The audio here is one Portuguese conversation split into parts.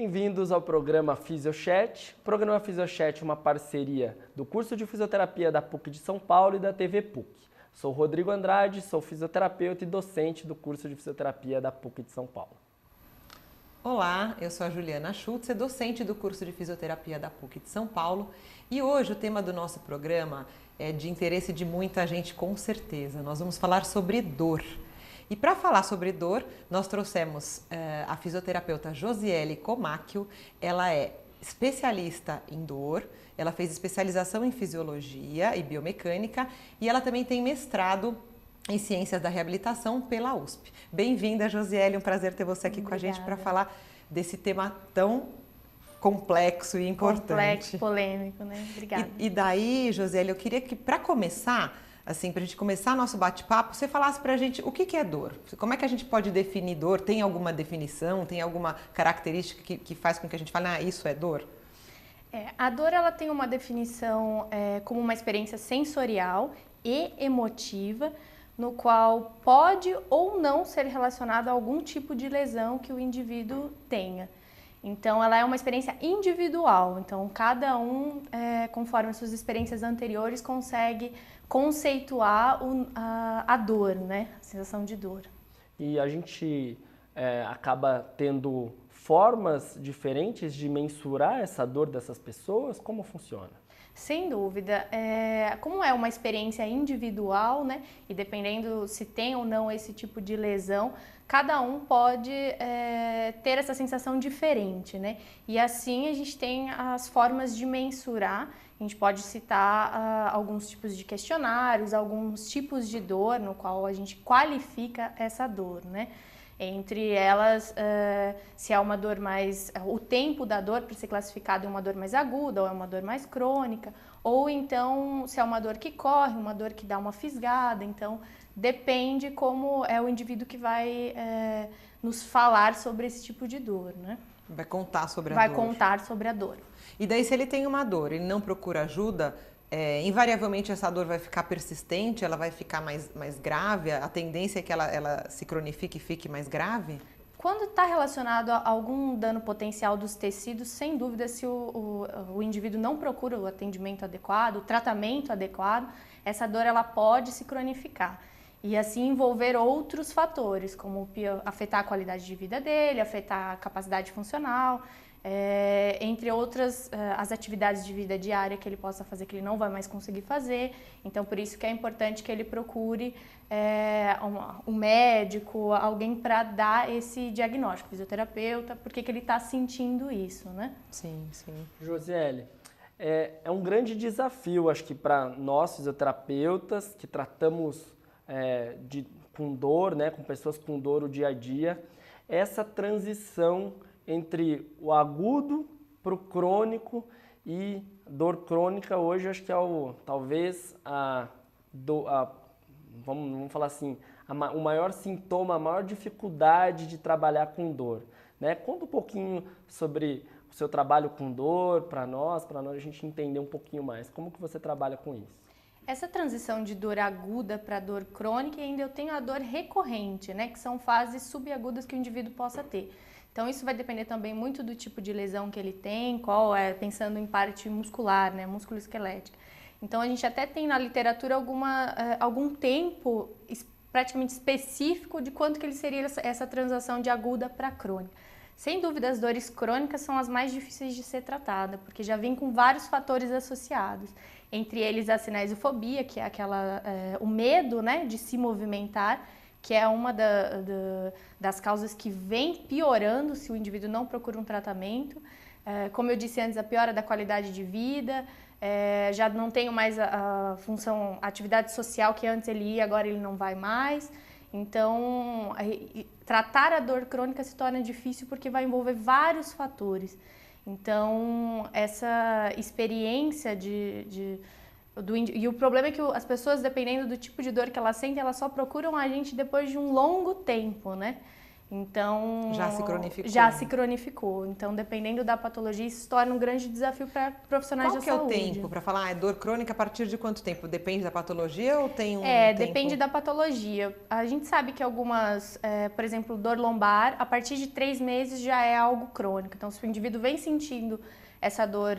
Bem-vindos ao programa Fisiochat. O programa Fisiochat é uma parceria do curso de fisioterapia da PUC de São Paulo e da TV PUC. Sou Rodrigo Andrade, sou fisioterapeuta e docente do curso de fisioterapia da PUC de São Paulo. Olá, eu sou a Juliana Schultz, docente do curso de fisioterapia da PUC de São Paulo, e hoje o tema do nosso programa é de interesse de muita gente, com certeza. Nós vamos falar sobre dor. E para falar sobre dor, nós trouxemos a fisioterapeuta Josiele Comacchio. Ela é especialista em dor, ela fez especialização em fisiologia e biomecânica e ela também tem mestrado em ciências da reabilitação pela USP. Bem-vinda, Josiele, um prazer ter você aqui. Obrigada. Com a gente para falar desse tema tão complexo e importante. Complexo, polêmico, né? Obrigada. E daí, Josiele, eu queria que, para começar, assim, para a gente começar nosso bate-papo, você falasse para a gente o que é dor. Como é que a gente pode definir dor? Tem alguma definição? Tem alguma característica que faz com que a gente fale, isso é dor? A dor, ela tem uma definição como uma experiência sensorial e emotiva, no qual pode ou não ser relacionado a algum tipo de lesão que o indivíduo tenha. Então, ela é uma experiência individual. Então, cada um, conforme as suas experiências anteriores, consegue conceituar a dor, né? A sensação de dor. E a gente acaba tendo formas diferentes de mensurar essa dor dessas pessoas? Como funciona? Sem dúvida. Como é uma experiência individual, né? E dependendo se tem ou não esse tipo de lesão, cada um pode ter essa sensação diferente, né? E assim a gente tem as formas de mensurar. A gente pode citar alguns tipos de questionários, alguns tipos de dor no qual a gente qualifica essa dor, né? Entre elas, se é uma dor mais... O tempo da dor para ser classificado é uma dor mais aguda ou é uma dor mais crônica, ou então se é uma dor que corre, uma dor que dá uma fisgada. Então, depende como é o indivíduo que vai nos falar sobre esse tipo de dor, né? Vai contar sobre a Vai dor. contar sobre a dor. E daí, se ele tem uma dor, ele não procura ajuda, invariavelmente essa dor vai ficar persistente, ela vai ficar mais grave, a tendência é que ela se cronifique e fique mais grave? Quando está relacionado a algum dano potencial dos tecidos, sem dúvida, se o indivíduo não procura o atendimento adequado, o tratamento adequado, essa dor ela pode se cronificar. E assim envolver outros fatores, como afetar a qualidade de vida dele, afetar a capacidade funcional, entre outras as atividades de vida diária que ele possa fazer que ele não vai mais conseguir fazer. Então, por isso que é importante que ele procure um médico, alguém para dar esse diagnóstico, fisioterapeuta, porque que ele está sentindo isso, né? Sim, sim. Josiele, é um grande desafio, acho que para nós fisioterapeutas que tratamos com dor, né, com pessoas com dor o dia a dia, essa transição entre o agudo para o crônico, e dor crônica hoje acho que é talvez vamos falar assim, o maior sintoma, a maior dificuldade de trabalhar com dor, né? Conta um pouquinho sobre o seu trabalho com dor para nós a gente entender um pouquinho mais. Como que você trabalha com isso? Essa transição de dor aguda para dor crônica, e ainda eu tenho a dor recorrente, né? Que são fases subagudas que o indivíduo possa ter. Então, isso vai depender também muito do tipo de lesão que ele tem, pensando em parte muscular, né, músculo-esquelética. Então, a gente até tem na literatura algum tempo praticamente específico de quanto que ele seria essa transição de aguda para crônica. Sem dúvida, as dores crônicas são as mais difíceis de ser tratadas, porque já vem com vários fatores associados. Entre eles, a cinesiofobia, que é o medo, né, de se movimentar, que é uma das causas que vem piorando se o indivíduo não procura um tratamento. Como eu disse antes, a piora da qualidade de vida, já não tenho mais a função, a atividade social que antes ele ia, agora ele não vai mais. Então, tratar a dor crônica se torna difícil porque vai envolver vários fatores. Então, essa experiência e o problema é que as pessoas, dependendo do tipo de dor que elas sentem, elas só procuram a gente depois de um longo tempo, né? Então, já se cronificou. Já se cronificou. Então, dependendo da patologia, isso se torna um grande desafio para profissionais da saúde. Qual que é o tempo para falar? É dor crônica a partir de quanto tempo? Depende da patologia ou tem um tempo? Depende da patologia. A gente sabe que algumas, por exemplo, dor lombar, a partir de 3 meses já é algo crônico. Então, se o indivíduo vem sentindo essa dor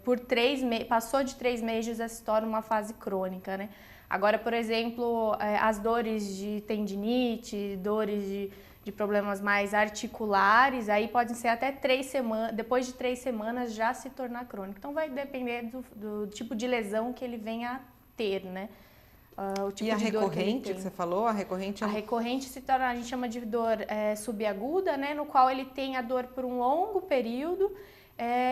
por 3 meses, passou de 3 meses, já se torna uma fase crônica, né? Agora, por exemplo, as dores de tendinite, dores de problemas mais articulares, aí podem ser até 3 semanas, depois de 3 semanas já se tornar crônico. Então vai depender do tipo de lesão que ele venha a ter, né? O tipo e a de dor recorrente que você falou, a recorrente se torna, a gente chama de dor subaguda, né? No qual ele tem a dor por um longo período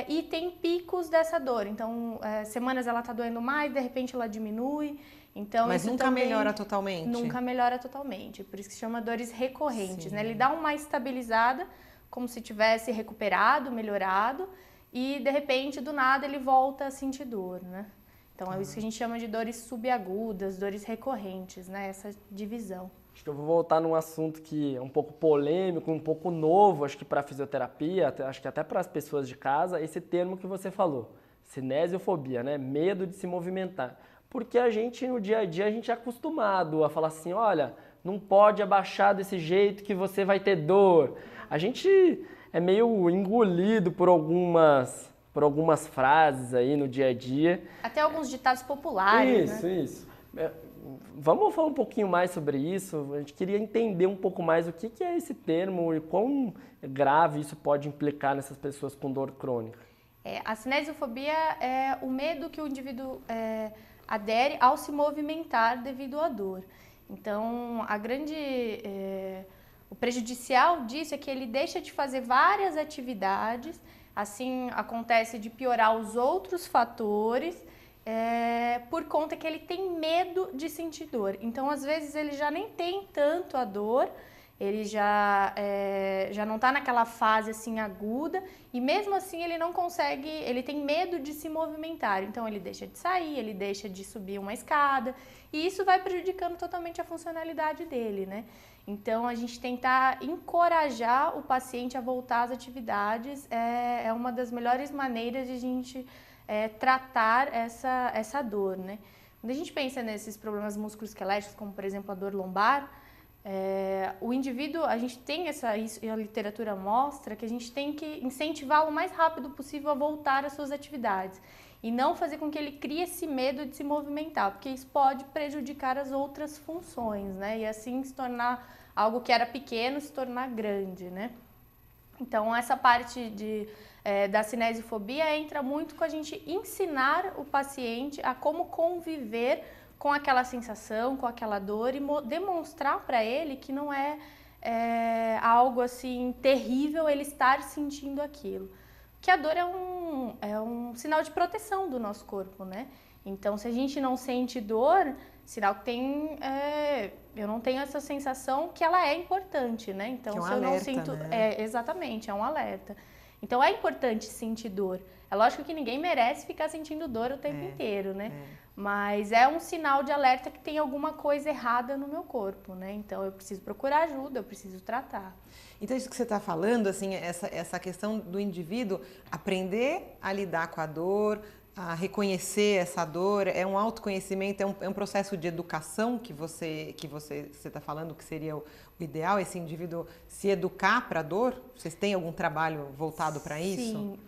e tem picos dessa dor. Então, semanas ela está doendo mais, de repente ela diminui. Então, mas isso nunca também melhora totalmente? Nunca melhora totalmente, por isso que chama dores recorrentes, Sim. né? Ele dá uma estabilizada, como se tivesse recuperado, melhorado, e de repente, do nada, ele volta a sentir dor, né? Então, é isso que a gente chama de dores subagudas, dores recorrentes, né? Essa divisão. Acho que eu vou voltar num assunto que é um pouco polêmico, um pouco novo, acho que para a fisioterapia, acho que até para as pessoas de casa, esse termo que você falou, cinesiofobia, né? Medo de se movimentar. Porque a gente, no dia a dia, a gente é acostumado a falar assim, olha, não pode abaixar desse jeito que você vai ter dor. A gente é meio engolido por algumas frases aí no dia a dia. Até alguns ditados populares, Isso. Vamos falar um pouquinho mais sobre isso? A gente queria entender um pouco mais o que é esse termo e quão grave isso pode implicar nessas pessoas com dor crônica. A cinesiofobia é o medo que o indivíduo adere ao se movimentar devido à dor. Então, o prejudicial disso é que ele deixa de fazer várias atividades, assim acontece de piorar os outros fatores, por conta que ele tem medo de sentir dor. Então, às vezes, ele já nem tem tanto a dor, ele já não está naquela fase assim aguda e mesmo assim ele não consegue, ele tem medo de se movimentar, então ele deixa de sair, ele deixa de subir uma escada e isso vai prejudicando totalmente a funcionalidade dele, né? Então a gente tentar encorajar o paciente a voltar às atividades é uma das melhores maneiras de a gente tratar essa dor, né? Quando a gente pensa nesses problemas musculoesqueléticos, como por exemplo a dor lombar, o indivíduo, a gente tem e a literatura mostra que a gente tem que incentivá-lo o mais rápido possível a voltar às suas atividades e não fazer com que ele crie esse medo de se movimentar, porque isso pode prejudicar as outras funções, né? E assim se tornar algo que era pequeno se tornar grande, né? Então essa parte da cinesiofobia entra muito com a gente ensinar o paciente a como conviver com aquela sensação, com aquela dor e demonstrar para ele que não é algo assim terrível ele estar sentindo aquilo. Que a dor é um sinal de proteção do nosso corpo, né? Então, se a gente não sente dor, sinal que eu não tenho essa sensação que ela é importante, né? Então, que é um se alerta, eu não sinto, né? Exatamente, é um alerta. Então, é importante sentir dor. É lógico que ninguém merece ficar sentindo dor o tempo inteiro, né? Mas é um sinal de alerta que tem alguma coisa errada no meu corpo, né? Então, eu preciso procurar ajuda, eu preciso tratar. Então, isso que você está falando, assim, essa questão do indivíduo aprender a lidar com a dor, a reconhecer essa dor, é um autoconhecimento, é um processo de educação que você está falando que seria o ideal, esse indivíduo se educar para a dor? Vocês têm algum trabalho voltado para isso? Sim,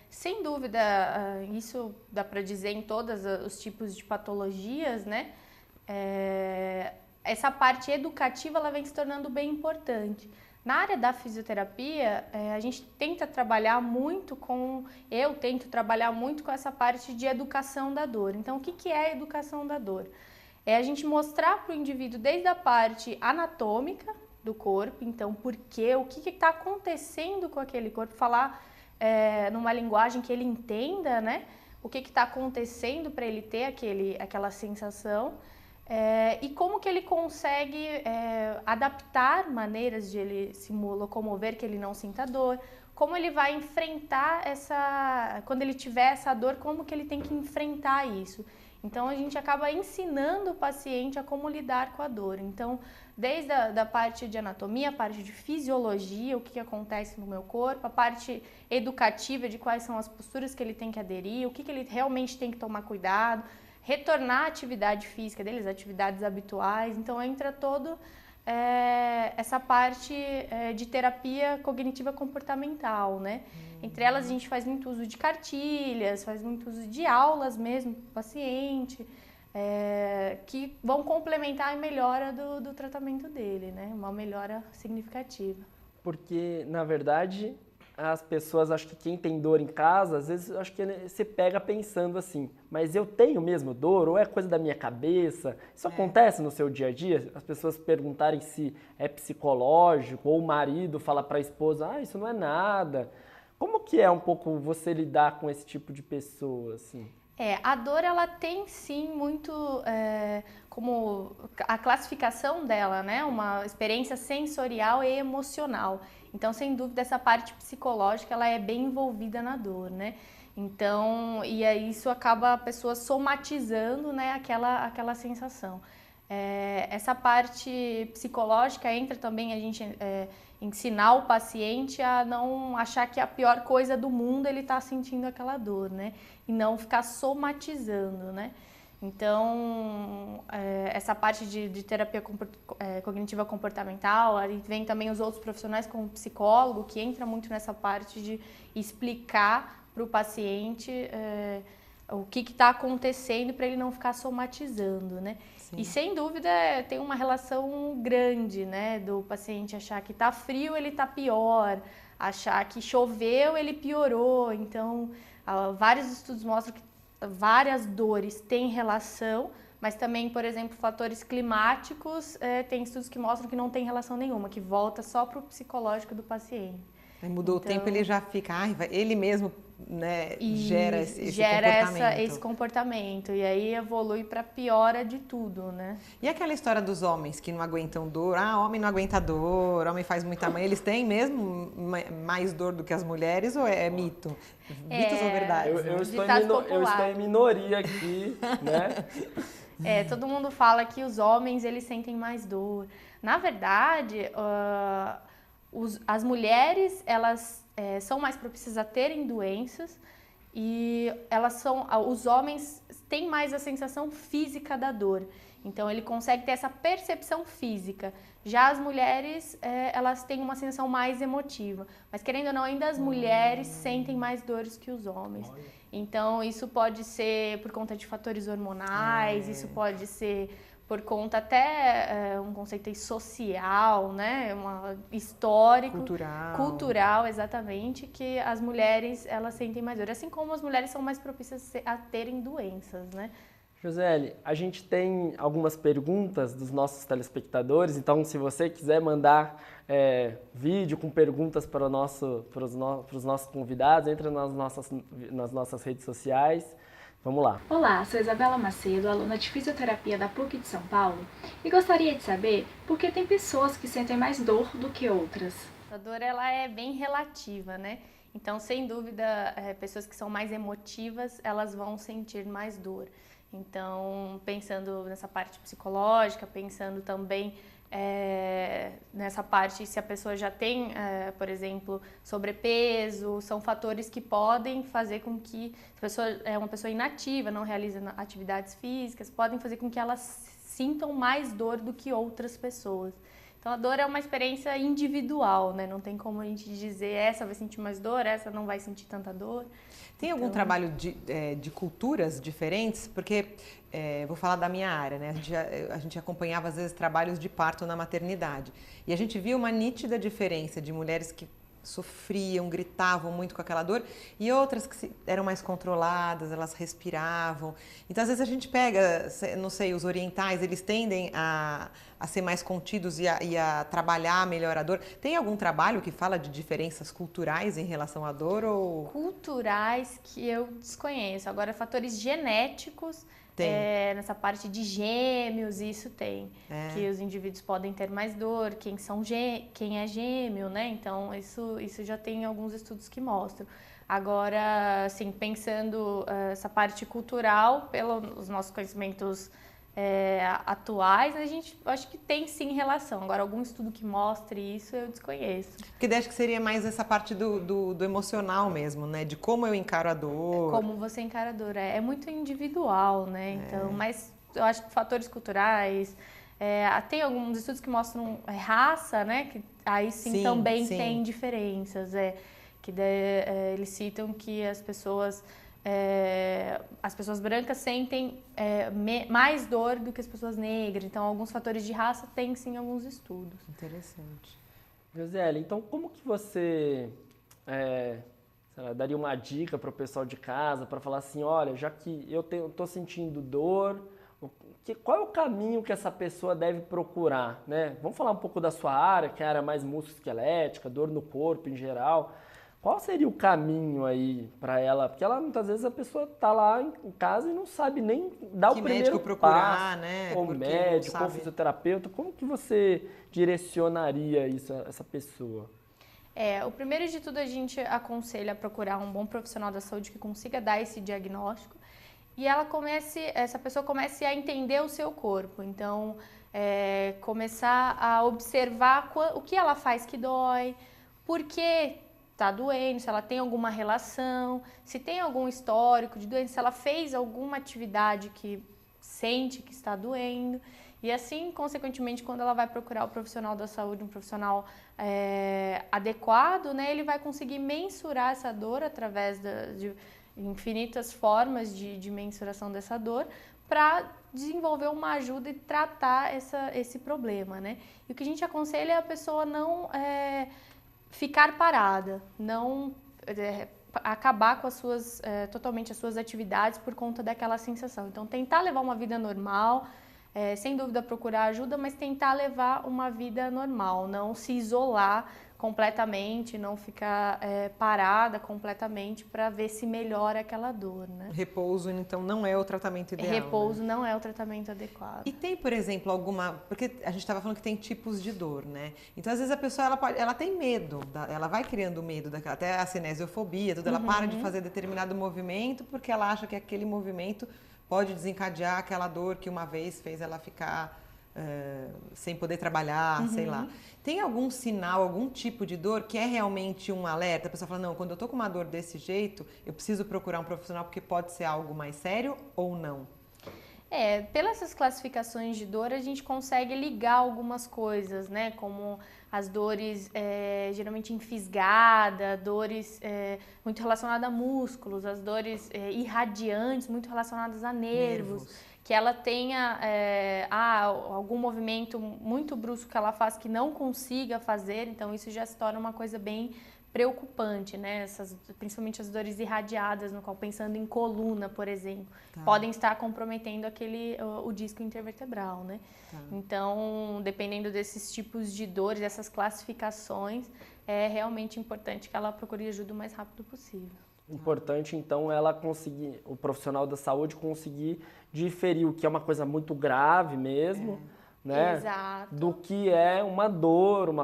sem dúvida, isso dá para dizer em todos os tipos de patologias, né? Essa parte educativa ela vem se tornando bem importante. Na área da fisioterapia, a gente tenta trabalhar muito eu tento trabalhar muito com essa parte de educação da dor. Então, o que é a educação da dor? É a gente mostrar para o indivíduo desde a parte anatômica do corpo, então, o que está acontecendo com aquele corpo, falar numa linguagem que ele entenda, né? O que está acontecendo para ele ter aquela sensação. E como que ele consegue adaptar maneiras de ele se locomover, que ele não sinta dor, como ele vai enfrentar quando ele tiver essa dor, como que ele tem que enfrentar isso. Então a gente acaba ensinando o paciente a como lidar com a dor. Então, desde a parte de anatomia, a parte de fisiologia, o que acontece no meu corpo, a parte educativa de quais são as posturas que ele tem que aderir, o que ele realmente tem que tomar cuidado, retornar à atividade física deles, atividades habituais. Então entra todo essa parte de terapia cognitiva comportamental, né? Entre elas a gente faz muito uso de cartilhas, faz muito uso de aulas mesmo para o paciente, que vão complementar a melhora do tratamento dele, né? Uma melhora significativa. Porque, na verdade, as pessoas, acho que quem tem dor em casa, às vezes acho que você pega pensando assim, mas eu tenho mesmo dor ou é coisa da minha cabeça? Isso acontece no seu dia a dia? As pessoas perguntarem se é psicológico ou o marido fala para a esposa, isso não é nada. Como que é um pouco você lidar com esse tipo de pessoa, assim? A dor, ela tem sim muito como a classificação dela, né? Uma experiência sensorial e emocional. Então, sem dúvida, essa parte psicológica, ela é bem envolvida na dor, né? Então, e aí isso acaba a pessoa somatizando, né, aquela sensação. Essa parte psicológica entra também a gente ensinar o paciente a não achar que é a pior coisa do mundo ele está sentindo aquela dor, né? E não ficar somatizando, né? Então, essa parte de terapia cognitiva comportamental, aí vem também os outros profissionais como psicólogo, que entra muito nessa parte de explicar para o paciente o que está acontecendo para ele não ficar somatizando, né? Sim. E sem dúvida tem uma relação grande, né? Do paciente achar que está frio, ele está pior, achar que choveu, ele piorou. Então, vários estudos mostram que várias dores têm relação, mas também, por exemplo, fatores climáticos, tem estudos que mostram que não tem relação nenhuma, que volta só para o psicológico do paciente. Aí mudou o tempo, ele já fica, ele mesmo, né, gera esse comportamento. E aí evolui para piora de tudo, né? E aquela história dos homens que não aguentam dor? Homem não aguenta dor, homem faz muita mãe. Eles têm mesmo mais dor do que as mulheres ou é mito? Mitos ou verdades? Eu estou em minoria aqui, né? Todo mundo fala que os homens, eles sentem mais dor. Na verdade, as mulheres, elas são mais propícias a terem doenças e os homens têm mais a sensação física da dor. Então, ele consegue ter essa percepção física. Já as mulheres, elas têm uma sensação mais emotiva. Mas, querendo ou não, ainda as mulheres sentem mais dores que os homens. Então, isso pode ser por conta de fatores hormonais, isso pode ser por conta até um conceito aí social, né, histórico, cultural, exatamente, que as mulheres, elas sentem mais dor, assim como as mulheres são mais propícias a terem doenças, né. Josiele, a gente tem algumas perguntas dos nossos telespectadores, então se você quiser mandar vídeo com perguntas para os nossos convidados, entra nas nossas redes sociais. Vamos lá. Olá, sou Isabela Macedo, aluna de fisioterapia da PUC de São Paulo e gostaria de saber por que tem pessoas que sentem mais dor do que outras. A dor, ela é bem relativa, né? Então, sem dúvida, pessoas que são mais emotivas, elas vão sentir mais dor. Então, pensando nessa parte psicológica, pensando também nessa parte, se a pessoa já tem, por exemplo, sobrepeso, são fatores que podem fazer com que, se a pessoa é uma pessoa inativa, não realiza atividades físicas, podem fazer com que elas sintam mais dor do que outras pessoas. Então, a dor é uma experiência individual, né? Não tem como a gente dizer essa vai sentir mais dor, essa não vai sentir tanta dor. Tem algum trabalho de culturas diferentes? Porque, vou falar da minha área, né? A gente acompanhava, às vezes, trabalhos de parto na maternidade. E a gente via uma nítida diferença de mulheres que sofriam, gritavam muito com aquela dor e outras que eram mais controladas, elas respiravam. Então, às vezes a gente pega, não sei, os orientais, eles tendem a ser mais contidos e a trabalhar melhor a dor. Tem algum trabalho que fala de diferenças culturais em relação à dor? Ou... Culturais que eu desconheço. Agora, fatores genéticos nessa parte de gêmeos, isso tem. Que os indivíduos podem ter mais dor, quem é gêmeo, né? Então, isso já tem alguns estudos que mostram. Agora, assim, pensando essa parte cultural, pelos nossos conhecimentos atuais, a gente acho que tem sim relação. Agora, algum estudo que mostre isso, eu desconheço. Porque acho que seria mais essa parte do emocional mesmo, né? De como eu encaro a dor. Como você encara a dor. É muito individual, né? Então, mas eu acho que fatores culturais... tem alguns estudos que mostram raça, né? Que aí sim também tem diferenças. Eles citam que as pessoas brancas sentem mais dor do que as pessoas negras. Então, alguns fatores de raça tem sim alguns estudos. Interessante. Josiele, então como que você sei lá, daria uma dica para o pessoal de casa para falar assim, olha, já que eu estou sentindo dor, qual é o caminho que essa pessoa deve procurar, né? Vamos falar um pouco da sua área, que é a área mais musculoesquelética, dor no corpo em geral. Qual seria o caminho aí para ela? Porque muitas vezes a pessoa está lá em casa e não sabe nem dar o primeiro procurar, passo, né? ou médico, ou fisioterapeuta. Como que você direcionaria isso a essa pessoa? O primeiro de tudo, a gente aconselha a procurar um bom profissional da saúde que consiga dar esse diagnóstico e essa pessoa comece a entender o seu corpo. Então, começar a observar o que ela faz que dói, por que está doendo, se ela tem alguma relação, se tem algum histórico de doença, se ela fez alguma atividade que sente que está doendo. E assim, consequentemente, quando ela vai procurar o profissional da saúde, um profissional adequado, né, ele vai conseguir mensurar essa dor através de infinitas formas de mensuração dessa dor para desenvolver uma ajuda e tratar esse problema, né? E o que a gente aconselha é a pessoa não ficar parada, não acabar com totalmente as suas atividades por conta daquela sensação. Então, tentar levar uma vida normal, sem dúvida procurar ajuda, mas tentar levar uma vida normal, não se isolar completamente, não ficar parada completamente para ver se melhora aquela dor, né? Repouso, então, não é o tratamento ideal. Repouso não é o tratamento adequado. E tem, por exemplo, porque a gente estava falando que tem tipos de dor, né? Então, às vezes a pessoa ela tem medo, ela vai criando medo daquela, até a cinesiofobia, tudo, ela para de fazer determinado movimento porque ela acha que aquele movimento pode desencadear aquela dor que uma vez fez ela ficar sem poder trabalhar, sei lá. Tem algum sinal, algum tipo de dor que é realmente um alerta? A pessoa fala, não, quando eu tô com uma dor desse jeito, eu preciso procurar um profissional porque pode ser algo mais sério ou não? Pelas classificações de dor, a gente consegue ligar algumas coisas, né? Como as dores geralmente enfisgadas, dores muito relacionadas a músculos, as dores irradiantes, muito relacionadas a nervos. Que ela tenha algum movimento muito brusco que ela faz que não consiga fazer, então isso já se torna uma coisa bem preocupante, né? Principalmente as dores irradiadas, no qual pensando em coluna, por exemplo, podem estar comprometendo o disco intervertebral, né? Então, dependendo desses tipos de dores, dessas classificações, é realmente importante que ela procure ajuda o mais rápido possível. Importante, então, o profissional da saúde conseguir diferir o que é uma coisa muito grave mesmo, né? Exato. Do que é uma dor,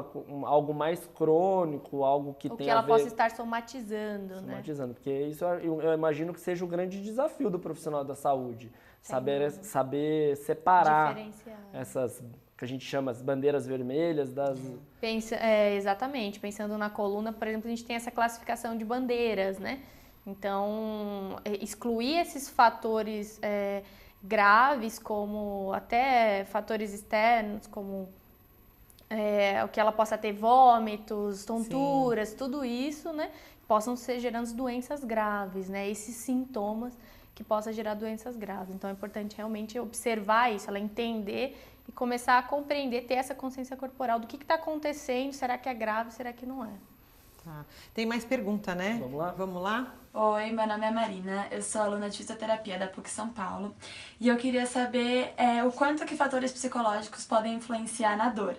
algo mais crônico, algo que tem a ver... O que ela possa estar somatizando, né? Porque isso eu imagino que seja o grande desafio do profissional da saúde. Saber separar essas, que a gente chama as bandeiras vermelhas das... Exatamente. Pensando na coluna, por exemplo, a gente tem essa classificação de bandeiras, né? Então, excluir esses fatores graves, como até fatores externos, como o que ela possa ter vômitos, tonturas, tudo isso, né? Possam ser gerando doenças graves, né? Esses sintomas que possam gerar doenças graves. Então, é importante realmente observar isso, ela entender e começar a compreender, ter essa consciência corporal do que está acontecendo, será que é grave, será que não é. Tá. Tem mais pergunta, né? Vamos lá? Vamos lá? Oi, meu nome é Marina, eu sou aluna de fisioterapia da PUC São Paulo e eu queria saber o quanto que fatores psicológicos podem influenciar na dor.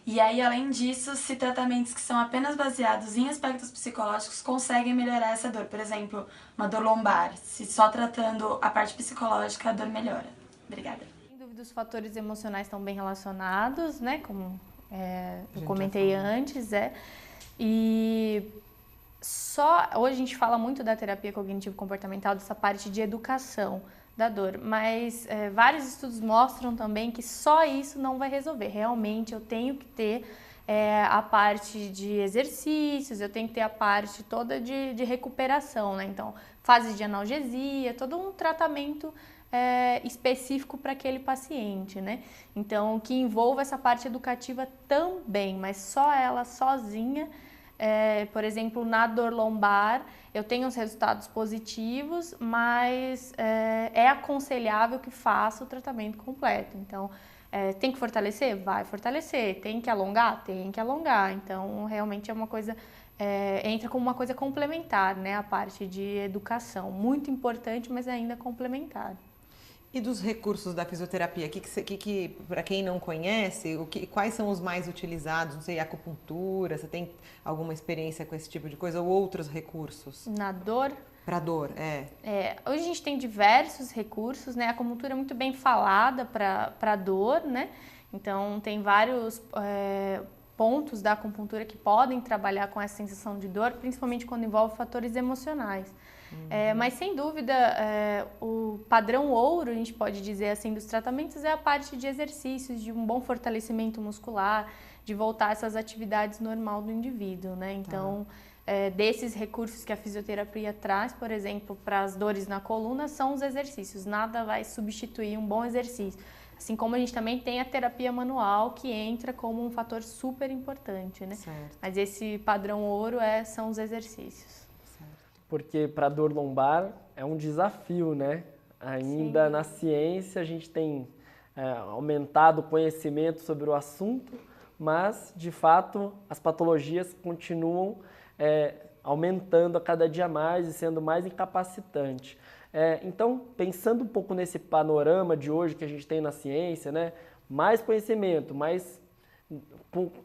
E aí, além disso, se tratamentos que são apenas baseados em aspectos psicológicos conseguem melhorar essa dor. Por exemplo, uma dor lombar, se só tratando a parte psicológica a dor melhora. Obrigada. Sem dúvida, os fatores emocionais estão bem relacionados, né? Como eu já comentei falou. antes, E hoje a gente fala muito da terapia cognitivo-comportamental, dessa parte de educação da dor, mas vários estudos mostram também que só isso não vai resolver. Realmente eu tenho que ter a parte de exercícios, eu tenho que ter a parte toda de recuperação, né? Então, fase de analgesia, todo um tratamento específico para aquele paciente, né? Então, que envolva essa parte educativa também, mas só ela sozinha. Por exemplo, na dor lombar, eu tenho os resultados positivos, mas é aconselhável que faça o tratamento completo. Então, tem que fortalecer? Vai fortalecer. Tem que alongar? Tem que alongar. Então, realmente é uma coisa, entra como uma coisa complementar, né? A parte de educação. Muito importante, mas ainda complementar. E dos recursos da fisioterapia, para quem não conhece, quais são os mais utilizados? Não sei, acupuntura, você tem alguma experiência com esse tipo de coisa ou outros recursos? Na dor? Para dor, Hoje a gente tem diversos recursos, né? A acupuntura é muito bem falada para dor, né? Então tem vários pontos da acupuntura que podem trabalhar com essa sensação de dor, principalmente quando envolve fatores emocionais. Mas sem dúvida, o padrão ouro, a gente pode dizer assim, dos tratamentos é a parte de exercícios, de um bom fortalecimento muscular, de voltar a essas atividades normal do indivíduo, né? Então, desses recursos que a fisioterapia traz, por exemplo, para as dores na coluna, são os exercícios. Nada vai substituir um bom exercício. Assim como a gente também tem a terapia manual, que entra como um fator super importante, né? Certo. Mas esse padrão ouro são os exercícios. Porque para dor lombar é um desafio, né? Ainda Sim. na ciência a gente tem aumentado o conhecimento sobre o assunto, mas de fato as patologias continuam aumentando a cada dia mais e sendo mais incapacitante. Então, pensando um pouco nesse panorama de hoje que a gente tem na ciência, né? Mais conhecimento, mais,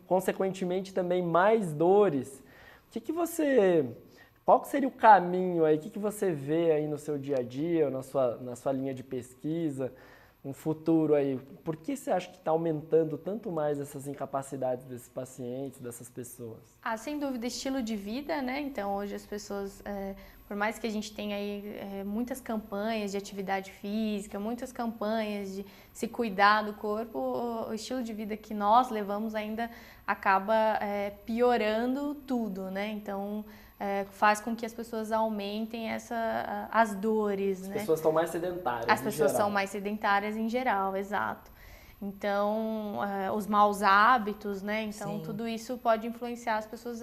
consequentemente também mais dores. Qual que seria o caminho aí? O que você vê aí no seu dia a dia, na sua linha de pesquisa, um futuro aí? Por que você acha que está aumentando tanto mais essas incapacidades desses pacientes, dessas pessoas? Sem dúvida, estilo de vida, né? Então, hoje as pessoas, por mais que a gente tenha aí muitas campanhas de atividade física, muitas campanhas de se cuidar do corpo, o estilo de vida que nós levamos ainda acaba piorando tudo, né? Então, faz com que as pessoas aumentem as dores, né? As pessoas estão mais sedentárias, As pessoas são mais sedentárias em geral, exato. Então, os maus hábitos, né? Então, Sim. tudo isso pode influenciar as pessoas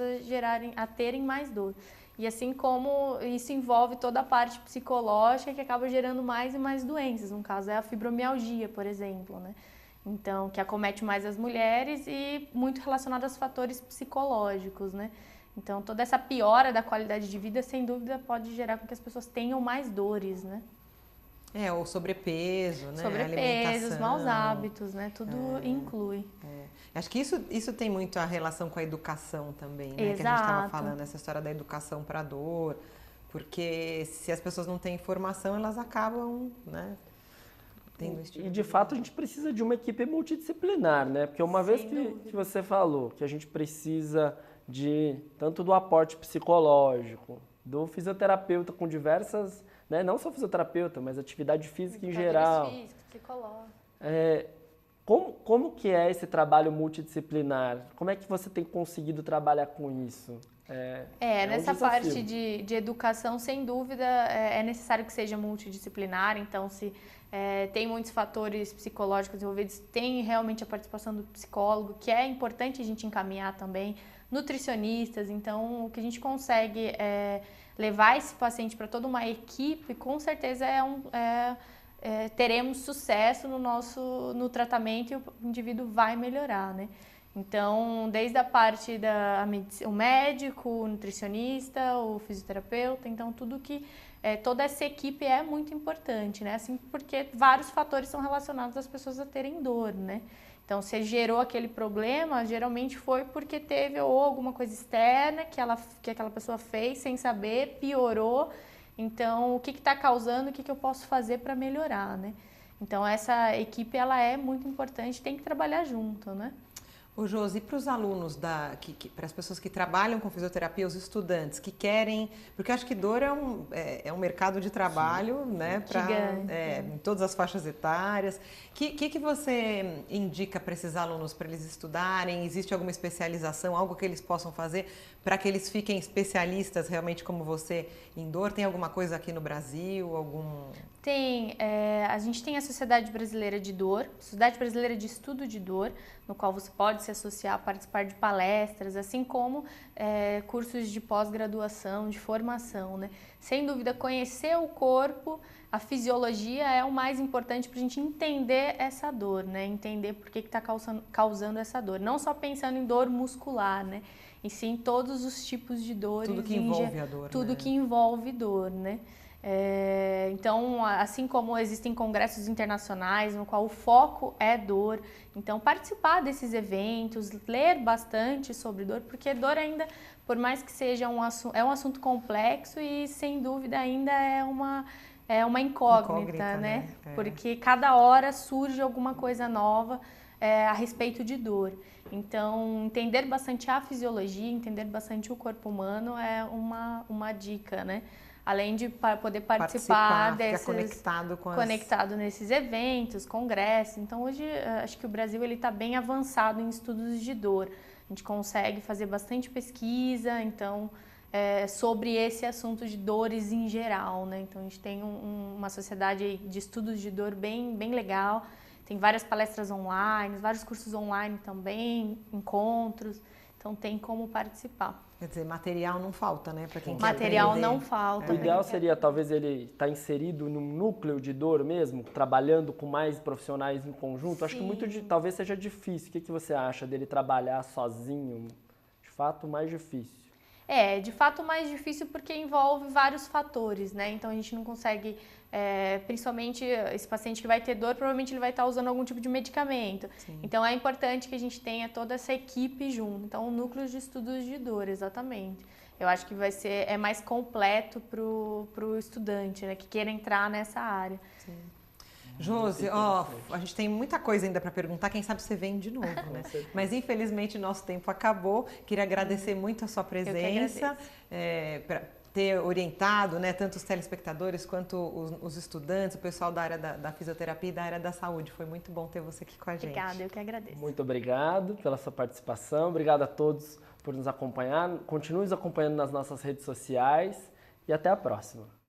a terem mais dor. E assim como isso envolve toda a parte psicológica que acaba gerando mais e mais doenças. No caso, é a fibromialgia, por exemplo, né? Então, que acomete mais as mulheres e muito relacionado aos fatores psicológicos, né? Então, toda essa piora da qualidade de vida, sem dúvida, pode gerar com que as pessoas tenham mais dores, né? O sobrepeso, né? Sobrepeso, os maus hábitos, né? Tudo inclui. Acho que isso tem muito a relação com a educação também, né? Que a gente Exato. estava falando, essa história da educação para dor. Porque se as pessoas não têm informação, elas acabam, né? Tendo esse tipo E de fato a gente precisa de uma equipe multidisciplinar, né? Porque uma vez que você falou que a gente precisa tanto do aporte psicológico, do fisioterapeuta com diversas, né? Não só fisioterapeuta, mas atividade física em geral. Físico, psicológico. Como que é esse trabalho multidisciplinar? Como é que você tem conseguido trabalhar com isso? Nessa um desafio. parte de educação, sem dúvida, é necessário que seja multidisciplinar. Então, se tem muitos fatores psicológicos envolvidos, tem realmente a participação do psicólogo, que é importante a gente encaminhar também, nutricionistas. Então, o que a gente consegue levar esse paciente para toda uma equipe, com certeza teremos sucesso no tratamento e o indivíduo vai melhorar, né? Então, desde a parte o médico, o nutricionista, o fisioterapeuta, então tudo que toda essa equipe é muito importante, né? Assim, porque vários fatores são relacionados às pessoas a terem dor, né? Então, se gerou aquele problema, geralmente foi porque teve ou alguma coisa externa que aquela pessoa fez sem saber, piorou. Então, o que está causando, o que eu posso fazer para melhorar, né? Então, essa equipe, ela é muito importante, tem que trabalhar junto, né? Ô Josi, e para os alunos, para as pessoas que trabalham com fisioterapia, os estudantes que querem, porque eu acho que dor é um mercado de trabalho, sim, né, em todas as faixas etárias. O que você indica para esses alunos, para eles estudarem? Existe alguma especialização, algo que eles possam fazer para que eles fiquem especialistas realmente como você em dor? Tem alguma coisa aqui no Brasil? Tem, a gente tem a Sociedade Brasileira de Dor, Sociedade Brasileira de Estudo de Dor, no qual você pode se associar, participar de palestras, assim como cursos de pós-graduação, de formação, né? Sem dúvida, conhecer o corpo, a fisiologia é o mais importante para a gente entender essa dor, né? Entender por que está causando essa dor. Não só pensando em dor muscular, né? E sim todos os tipos de dores. Tudo que envolve a dor, tudo né? que envolve dor, né? Então, assim como existem congressos internacionais no qual o foco é dor, então participar desses eventos, ler bastante sobre dor, porque dor ainda, por mais que seja um assunto complexo e sem dúvida ainda é uma incógnita, né? Porque cada hora surge alguma coisa nova a respeito de dor. Então, entender bastante a fisiologia, entender bastante o corpo humano é uma dica, né? Além de poder participar desses, conectado nesses eventos, congressos. Então, hoje, acho que o Brasil está bem avançado em estudos de dor. A gente consegue fazer bastante pesquisa, então, sobre esse assunto de dores em geral, né? Então, a gente tem uma sociedade de estudos de dor bem legal. Tem várias palestras online, vários cursos online também, encontros. Então, tem como participar. Quer dizer, material não falta, né? Para quem quer material aprender. Não falta. O ideal seria, talvez, ele estar inserido num núcleo de dor mesmo, trabalhando com mais profissionais em conjunto. Sim. Acho que talvez seja difícil. O que você acha dele trabalhar sozinho? De fato, mais difícil. De fato mais difícil porque envolve vários fatores, né? Então a gente não consegue, principalmente esse paciente que vai ter dor, provavelmente ele vai estar usando algum tipo de medicamento. Sim. Então é importante que a gente tenha toda essa equipe junto. Então, núcleos de estudos de dor, exatamente. Eu acho que é mais completo pro estudante, né, que queira entrar nessa área. Sim. Josi, a gente tem muita coisa ainda para perguntar, quem sabe você vem de novo, né? Mas infelizmente nosso tempo acabou. Queria agradecer muito a sua presença, para ter orientado, né, tanto os telespectadores quanto os estudantes, o pessoal da área da fisioterapia e da área da saúde. Foi muito bom ter você aqui com a gente. Obrigada, eu que agradeço. Muito obrigado pela sua participação, obrigado a todos por nos acompanhar. Continue nos acompanhando nas nossas redes sociais e até a próxima.